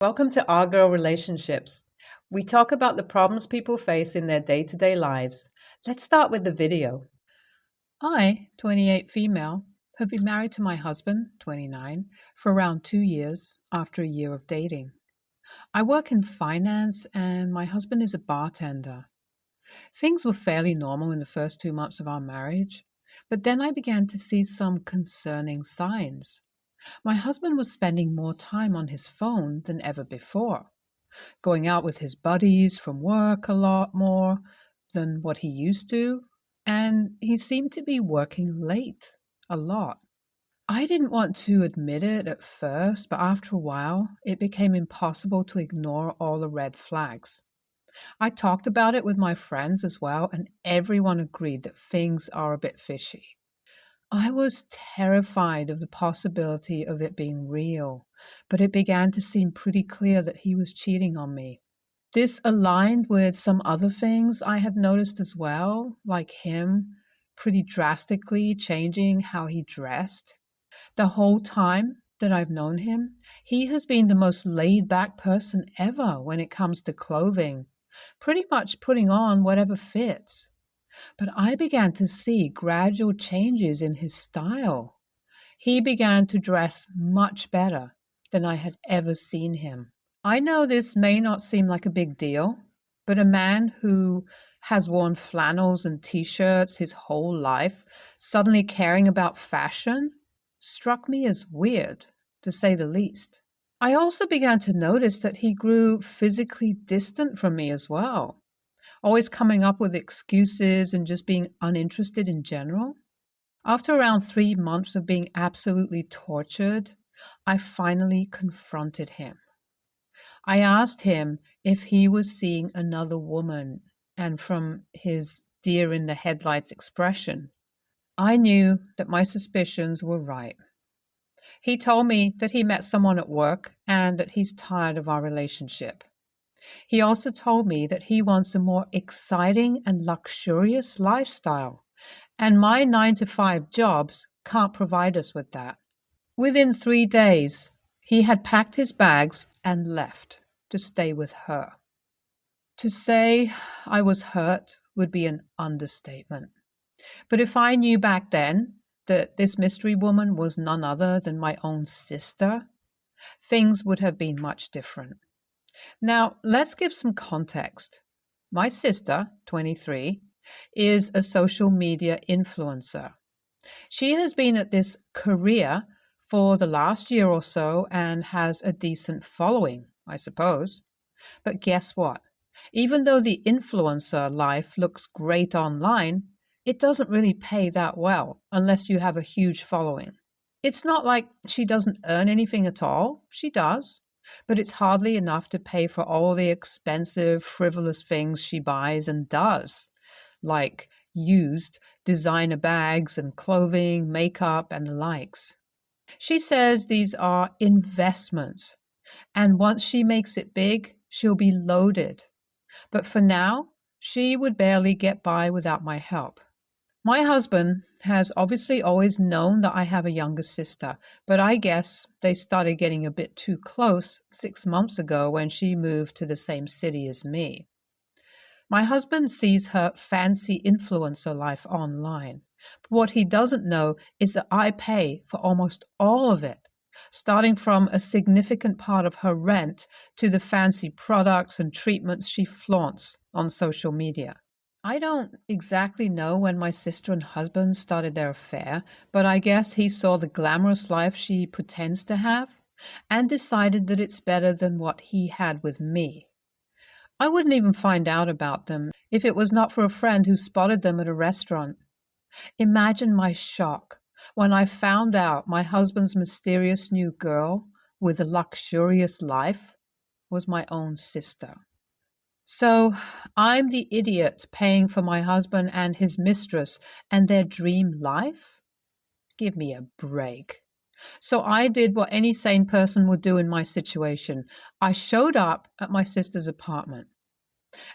Welcome to Our Girl Relationships. We talk about the problems people face in their day to day lives. Let's start with the video. I, 28 female, have been married to my husband, 29, for around 2 years after a year of dating. I work in finance and my husband is a bartender. Things were fairly normal in the first 2 months of our marriage, but then I began to see some concerning signs. My husband was spending more time on his phone than ever before, going out with his buddies from work a lot more than what he used to, and he seemed to be working late a lot. I didn't want to admit it at first, but after a while, it became impossible to ignore all the red flags. I talked about it with my friends as well, and everyone agreed that things are a bit fishy. I was terrified of the possibility of it being real, but it began to seem pretty clear that he was cheating on me. This aligned with some other things I had noticed as well, like him pretty drastically changing how he dressed. The whole time that I've known him, he has been the most laid back person ever when it comes to clothing, pretty much putting on whatever fits. But I began to see gradual changes in his style. He began to dress much better than I had ever seen him. I know this may not seem like a big deal, but a man who has worn flannels and t-shirts his whole life suddenly caring about fashion struck me as weird, to say the least. I also began to notice that he grew physically distant from me as well, always coming up with excuses and just being uninterested in general. After around 3 months of being absolutely tortured, I finally confronted him. I asked him if he was seeing another woman, and from his deer in the headlights expression, I knew that my suspicions were right. He told me that he met someone at work and that he's tired of our relationship. He also told me that he wants a more exciting and luxurious lifestyle, and my 9 to 5 jobs can't provide us with that. Within 3 days, he had packed his bags and left to stay with her. To say I was hurt would be an understatement. But if I knew back then that this mystery woman was none other than my own sister, things would have been much different. Now, let's give some context. My sister, 23, is a social media influencer. She has been at this career for the last year or so and has a decent following, I suppose. But guess what? Even though the influencer life looks great online, it doesn't really pay that well unless you have a huge following. It's not like she doesn't earn anything at all. She does. But it's hardly enough to pay for all the expensive, frivolous things she buys and does, like used designer bags and clothing, makeup, and the likes. She says these are investments, and once she makes it big, she'll be loaded. But for now, she would barely get by without my help. My husband has obviously always known that I have a younger sister, but I guess they started getting a bit too close 6 months ago when she moved to the same city as me. My husband sees her fancy influencer life online, but what he doesn't know is that I pay for almost all of it, starting from a significant part of her rent to the fancy products and treatments she flaunts on social media. I don't exactly know when my sister and husband started their affair, but I guess he saw the glamorous life she pretends to have and decided that it's better than what he had with me. I wouldn't even find out about them if it was not for a friend who spotted them at a restaurant. Imagine my shock when I found out my husband's mysterious new girl with a luxurious life was my own sister. So I'm the idiot paying for my husband and his mistress and their dream life? Give me a break. So I did what any sane person would do in my situation. I showed up at my sister's apartment,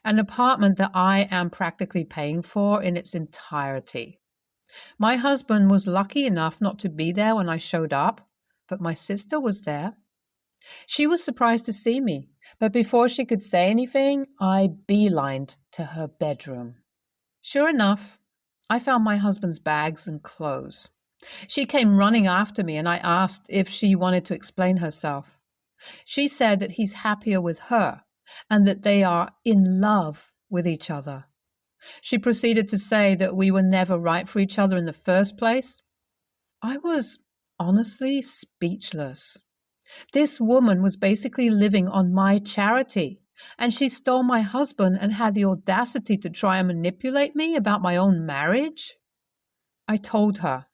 an apartment that I am practically paying for in its entirety. My husband was lucky enough not to be there when I showed up, but my sister was there. She was surprised to see me, but before she could say anything, I beelined to her bedroom. Sure enough, I found my husband's bags and clothes. She came running after me, and I asked if she wanted to explain herself. She said that he's happier with her and that they are in love with each other. She proceeded to say that we were never right for each other in the first place. I was honestly speechless. This woman was basically living on my charity, and she stole my husband and had the audacity to try and manipulate me about my own marriage. I told her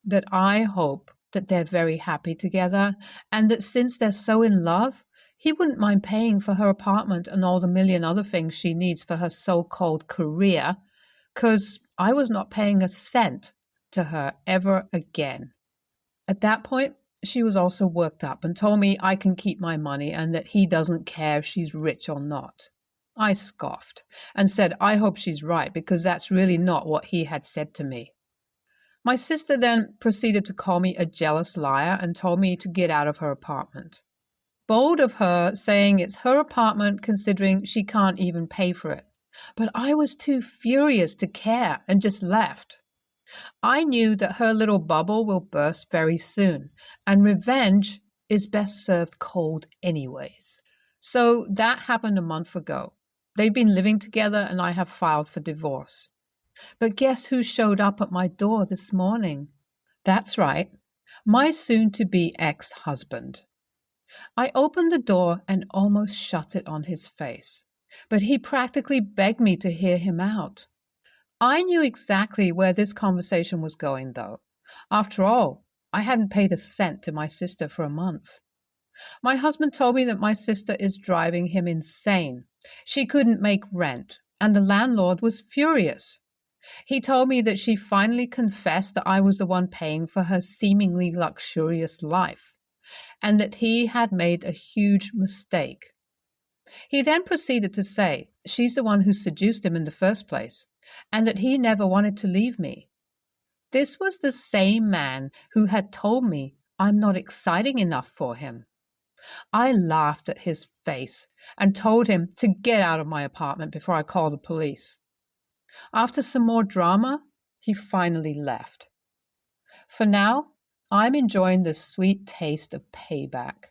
that I hope that they're very happy together, and that since they're so in love, he wouldn't mind paying for her apartment and all the million other things she needs for her so-called career, 'cause I was not paying a cent to her ever again. At that point, she was also worked up and told me I can keep my money and that he doesn't care if she's rich or not. I scoffed and said I hope she's right, because that's really not what he had said to me. My sister then proceeded to call me a jealous liar and told me to get out of her apartment. Bold of her, saying it's her apartment considering she can't even pay for it. But I was too furious to care and just left. I knew that her little bubble will burst very soon, and revenge is best served cold anyways. So that happened a month ago. They've been living together and I have filed for divorce. But guess who showed up at my door this morning? That's right, my soon-to-be ex-husband. I opened the door and almost shut it on his face, but he practically begged me to hear him out. I knew exactly where this conversation was going, though. After all, I hadn't paid a cent to my sister for a month. My husband told me that my sister is driving him insane. She couldn't make rent, and the landlord was furious. He told me that she finally confessed that I was the one paying for her seemingly luxurious life, and that he had made a huge mistake. He then proceeded to say she's the one who seduced him in the first place, and that he never wanted to leave me. This was the same man who had told me I'm not exciting enough for him. I laughed at his face and told him to get out of my apartment before I called the police. After some more drama, he finally left. For now, I'm enjoying the sweet taste of payback.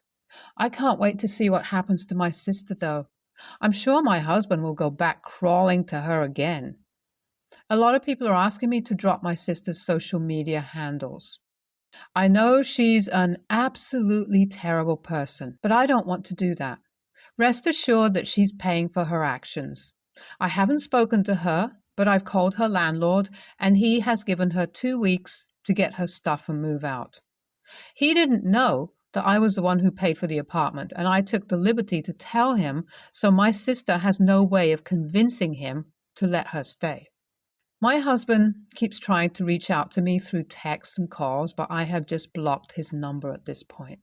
I can't wait to see what happens to my sister, though. I'm sure my husband will go back crawling to her again. A lot of people are asking me to drop my sister's social media handles. I know she's an absolutely terrible person, but I don't want to do that. Rest assured that she's paying for her actions. I haven't spoken to her, but I've called her landlord, and he has given her 2 weeks to get her stuff and move out. He didn't know that I was the one who paid for the apartment, and I took the liberty to tell him, so my sister has no way of convincing him to let her stay. My husband keeps trying to reach out to me through texts and calls, but I have just blocked his number at this point.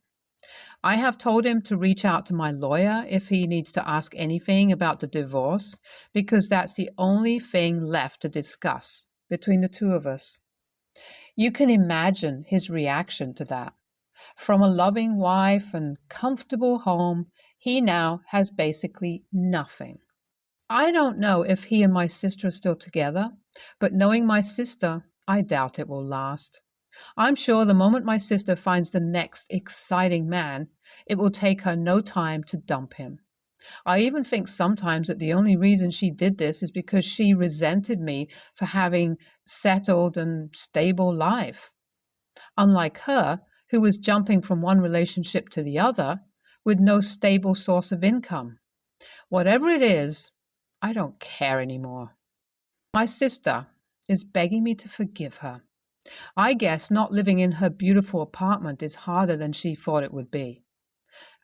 I have told him to reach out to my lawyer if he needs to ask anything about the divorce, because that's the only thing left to discuss between the two of us. You can imagine his reaction to that. From a loving wife and comfortable home, he now has basically nothing. I don't know if he and my sister are still together, but knowing my sister, I doubt it will last. I'm sure the moment my sister finds the next exciting man, it will take her no time to dump him. I even think sometimes that the only reason she did this is because she resented me for having settled and stable life. Unlike her, who was jumping from one relationship to the other with no stable source of income. Whatever it is, I don't care anymore. My sister is begging me to forgive her. I guess not living in her beautiful apartment is harder than she thought it would be.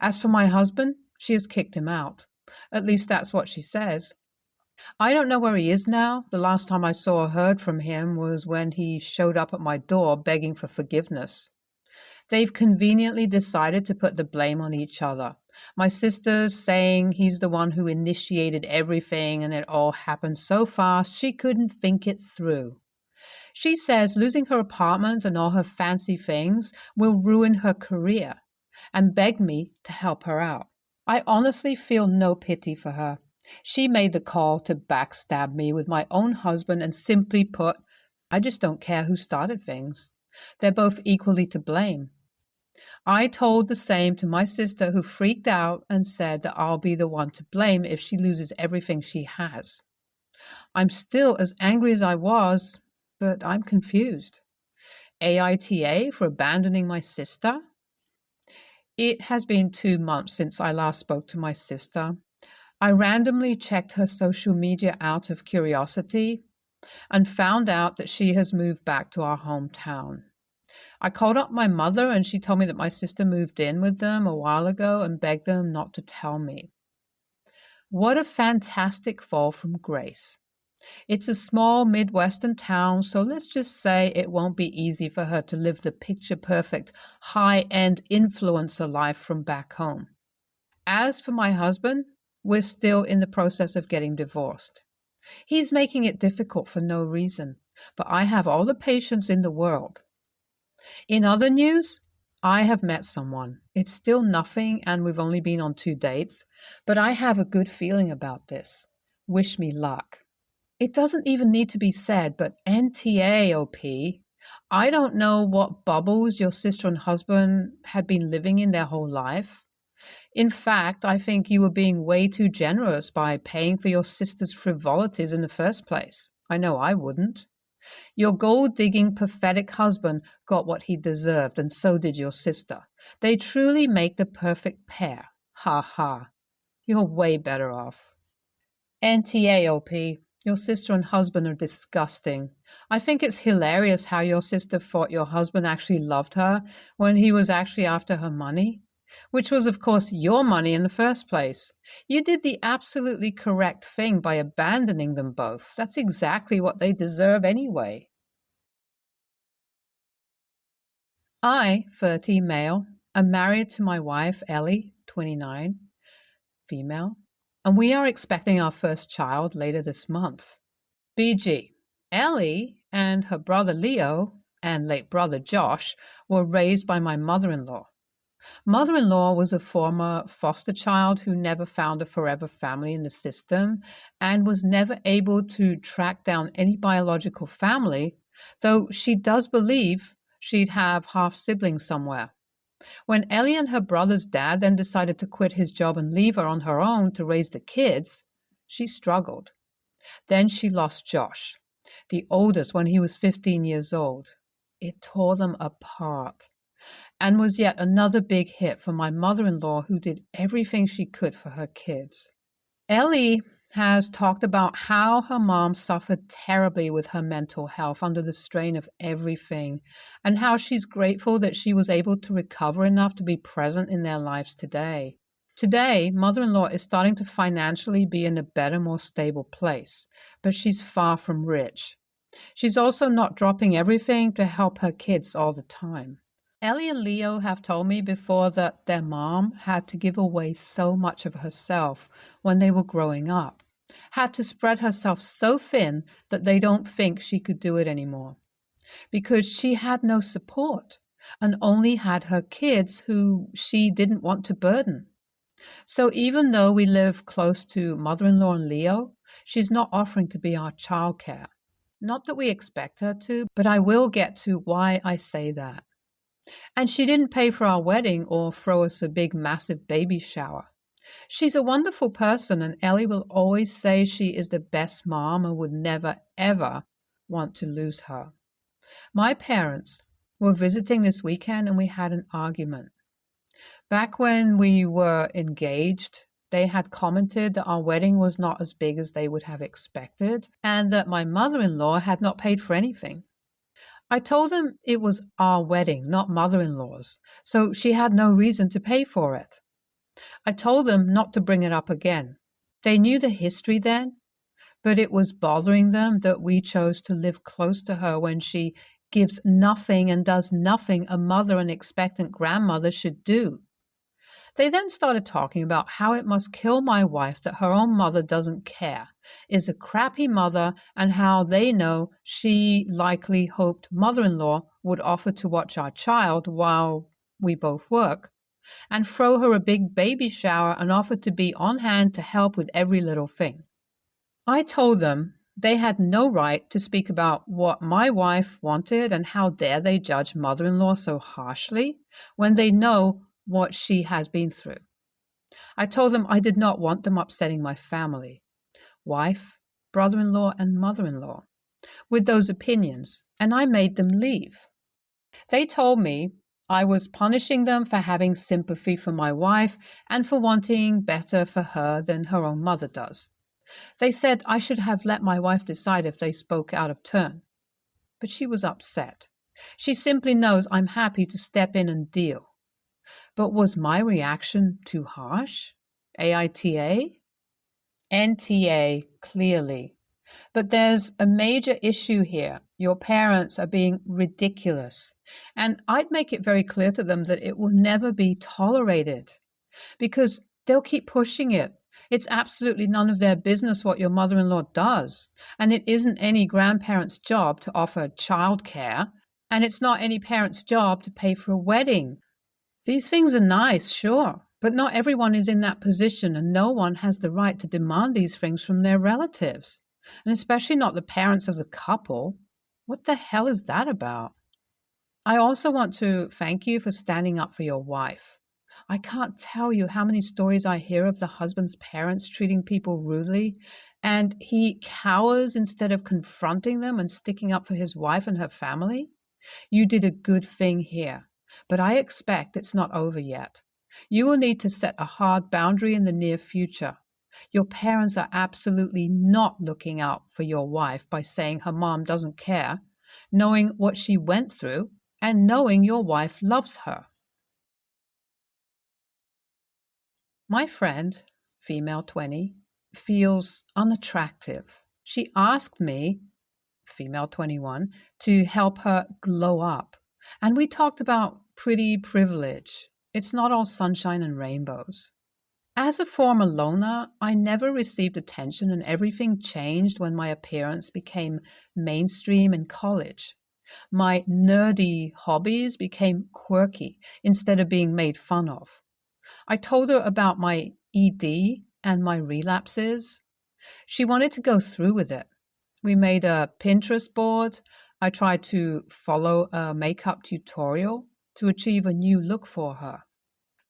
As for my husband, she has kicked him out. At least that's what she says. I don't know where he is now. The last time I saw or heard from him was when he showed up at my door begging for forgiveness. They've conveniently decided to put the blame on each other. My sister's saying he's the one who initiated everything and it all happened so fast she couldn't think it through. She says losing her apartment and all her fancy things will ruin her career. and begged me to help her out. I honestly feel no pity for her. She made the call to backstab me with my own husband, and simply put, I just don't care who started things. They're both equally to blame. I told the same to my sister, who freaked out and said that I'll be the one to blame if she loses everything she has. I'm still as angry as I was, but I'm confused. AITA for abandoning my sister? It has been 2 months since I last spoke to my sister. I randomly checked her social media out of curiosity and found out that she has moved back to our hometown. I called up my mother, and she told me that my sister moved in with them a while ago and begged them not to tell me. What a fantastic fall from grace. It's a small Midwestern town, so let's just say it won't be easy for her to live the picture-perfect, high-end influencer life from back home. As for my husband, we're still in the process of getting divorced. He's making it difficult for no reason, but I have all the patience in the world. In other news, I have met someone. It's still nothing, and we've only been on 2 dates, but I have a good feeling about this. Wish me luck. It doesn't even need to be said, but NTA, OP, I don't know what bubbles your sister and husband had been living in their whole life. In fact, I think you were being way too generous by paying for your sister's frivolities in the first place. I know I wouldn't. Your gold-digging, pathetic husband got what he deserved, and so did your sister. They truly make the perfect pair. Ha ha. You're way better off. NTA, OP. Your sister and husband are disgusting. I think it's hilarious how your sister thought your husband actually loved her when he was actually after her money, which was, of course, your money in the first place. You did the absolutely correct thing by abandoning them both. That's exactly what they deserve anyway. I, 30, male, am married to my wife, Ellie, 29, female, and we are expecting our first child later this month. BG. Ellie and her brother Leo and late brother Josh were raised by my mother-in-law. Mother-in-law was a former foster child who never found a forever family in the system and was never able to track down any biological family, though she does believe she'd have half-siblings somewhere. When Ellie and her brother's dad then decided to quit his job and leave her on her own to raise the kids, she struggled. Then she lost Josh, the oldest, when he was 15 years old. It tore them apart and was yet another big hit for my mother-in-law, who did everything she could for her kids. Ellie has talked about how her mom suffered terribly with her mental health under the strain of everything, and how she's grateful that she was able to recover enough to be present in their lives today. Today, mother-in-law is starting to financially be in a better, more stable place, but she's far from rich. She's also not dropping everything to help her kids all the time. Ellie and Leo have told me before that their mom had to give away so much of herself when they were growing up, had to spread herself so thin that they don't think she could do it anymore, because she had no support and only had her kids who she didn't want to burden. So even though we live close to mother-in-law and Leo, she's not offering to be our childcare. Not that we expect her to, but I will get to why I say that. And she didn't pay for our wedding or throw us a big, massive baby shower. She's a wonderful person, and Ellie will always say she is the best mom and would never, ever want to lose her. My parents were visiting this weekend, and we had an argument. Back when we were engaged, they had commented that our wedding was not as big as they would have expected, and that my mother-in-law had not paid for anything. I told them it was our wedding, not mother-in-law's, so she had no reason to pay for it. I told them not to bring it up again. They knew the history then, but it was bothering them that we chose to live close to her when she gives nothing and does nothing a mother and expectant grandmother should do. They then started talking about how it must kill my wife that her own mother doesn't care, is a crappy mother, and how they know she likely hoped mother-in-law would offer to watch our child while we both work. and throw her a big baby shower and offer to be on hand to help with every little thing. I told them they had no right to speak about what my wife wanted, and how dare they judge mother-in-law so harshly when they know what she has been through. I told them I did not want them upsetting my family, wife, brother-in-law, and mother-in-law, with those opinions, and I made them leave. They told me I was punishing them for having sympathy for my wife and for wanting better for her than her own mother does. They said I should have let my wife decide if they spoke out of turn. But she was upset. She simply knows I'm happy to step in and deal. But was my reaction too harsh? AITA? NTA, clearly. But there's a major issue here. Your parents are being ridiculous. And I'd make it very clear to them that it will never be tolerated, because they'll keep pushing it. It's absolutely none of their business what your mother-in-law does. And it isn't any grandparent's job to offer childcare. And it's not any parent's job to pay for a wedding. These things are nice, sure, but not everyone is in that position, and no one has the right to demand these things from their relatives, and especially not the parents of the couple. What the hell is that about? I also want to thank you for standing up for your wife. I can't tell you how many stories I hear of the husband's parents treating people rudely, and he cowers instead of confronting them and sticking up for his wife and her family. You did a good thing here, but I expect it's not over yet. You will need to set a hard boundary in the near future. Your parents are absolutely not looking out for your wife by saying her mom doesn't care, knowing what she went through and knowing your wife loves her. My friend, female 20, feels unattractive. She asked me, female 21, to help her glow up. And we talked about pretty privilege. It's not all sunshine and rainbows. As a former loner, I never received attention, and everything changed when my appearance became mainstream in college. My nerdy hobbies became quirky instead of being made fun of. I told her about my ED and my relapses. She wanted to go through with it. We made a Pinterest board. I tried to follow a makeup tutorial to achieve a new look for her.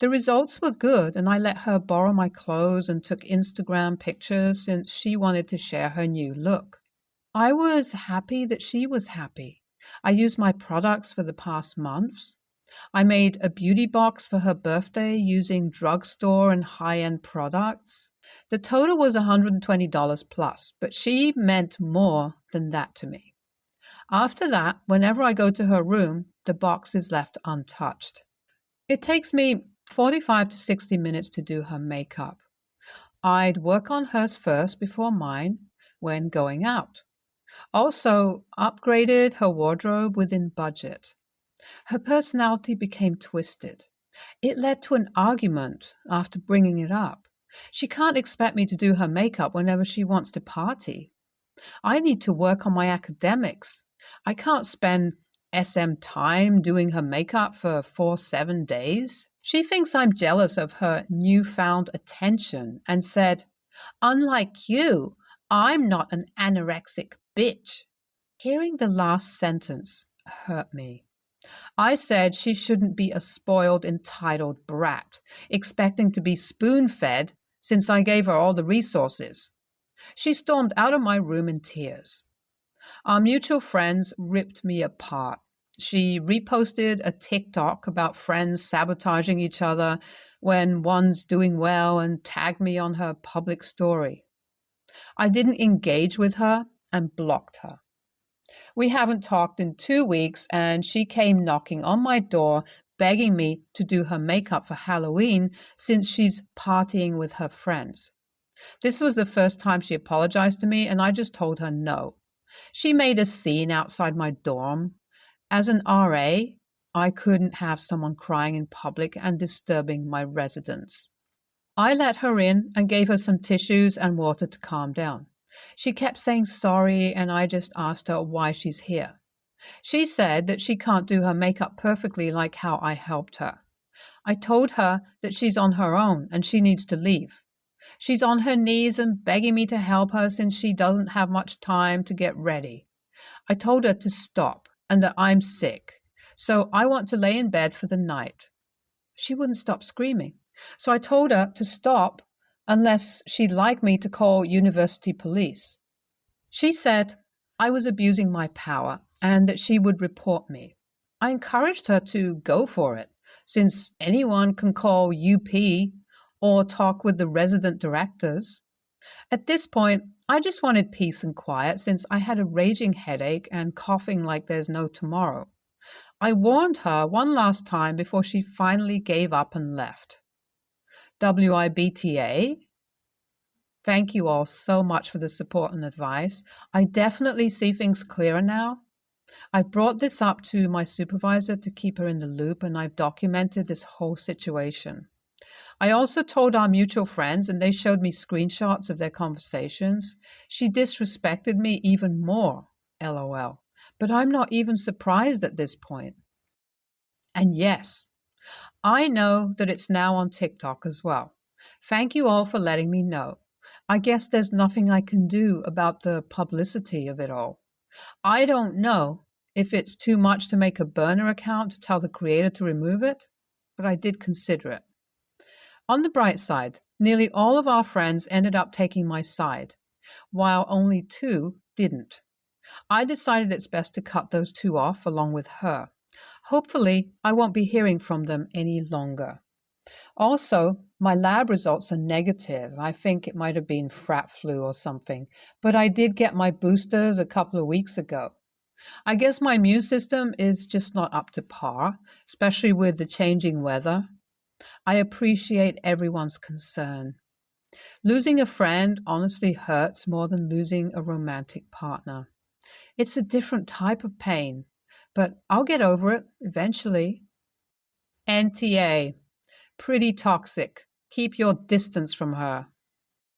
The results were good, and I let her borrow my clothes and took Instagram pictures since she wanted to share her new look. I was happy that she was happy. I used my products for the past months. I made a beauty box for her birthday using drugstore and high-end products. The total was $120 plus, but she meant more than that to me. After that, whenever I go to her room, the box is left untouched. It takes me 45 to 60 minutes to do her makeup. I'd work on hers first before mine when going out. Also, upgraded her wardrobe within budget. Her personality became twisted. It led to an argument after bringing it up. She can't expect me to do her makeup whenever she wants to party. I need to work on my academics. I can't spend SM time doing her makeup for 4-7 days. She thinks I'm jealous of her newfound attention and said, "Unlike you, I'm not an anorexic bitch." Hearing the last sentence hurt me. I said she shouldn't be a spoiled, entitled brat, expecting to be spoon-fed since I gave her all the resources. She stormed out of my room in tears. Our mutual friends ripped me apart. She reposted a TikTok about friends sabotaging each other when one's doing well and tagged me on her public story. I didn't engage with her and blocked her. We haven't talked in 2 weeks, and she came knocking on my door begging me to do her makeup for Halloween since she's partying with her friends. This was the first time she apologized to me, and I just told her no. She made a scene outside my dorm. As an RA, I couldn't have someone crying in public and disturbing my residents. I let her in and gave her some tissues and water to calm down. She kept saying sorry, and I just asked her why she's here. She said that she can't do her makeup perfectly like how I helped her. I told her that she's on her own and she needs to leave. She's on her knees and begging me to help her since she doesn't have much time to get ready. I told her to stop and that I'm sick, so I want to lay in bed for the night. She wouldn't stop screaming, so I told her to stop unless she'd like me to call university police. She said I was abusing my power and that she would report me. I encouraged her to go for it, since anyone can call UP or talk with the resident directors. At this point, I just wanted peace and quiet since I had a raging headache and coughing like there's no tomorrow. I warned her one last time before she finally gave up and left. WIBTA? Thank you all so much for the support and advice. I definitely see things clearer now. I've brought this up to my supervisor to keep her in the loop, and I've documented this whole situation. I also told our mutual friends, and they showed me screenshots of their conversations. She disrespected me even more, LOL. But I'm not even surprised at this point. And yes, I know that it's now on TikTok as well. Thank you all for letting me know. I guess there's nothing I can do about the publicity of it all. I don't know if it's too much to make a burner account to tell the creator to remove it, but I did consider it. On the bright side, nearly all of our friends ended up taking my side, while only 2 didn't. I decided it's best to cut those 2 off along with her. Hopefully, I won't be hearing from them any longer. Also, my lab results are negative. I think it might have been frat flu or something, but I did get my boosters a couple of weeks ago. I guess my immune system is just not up to par, especially with the changing weather. I appreciate everyone's concern. Losing a friend honestly hurts more than losing a romantic partner. It's a different type of pain, but I'll get over it eventually. NTA. Pretty toxic. Keep your distance from her.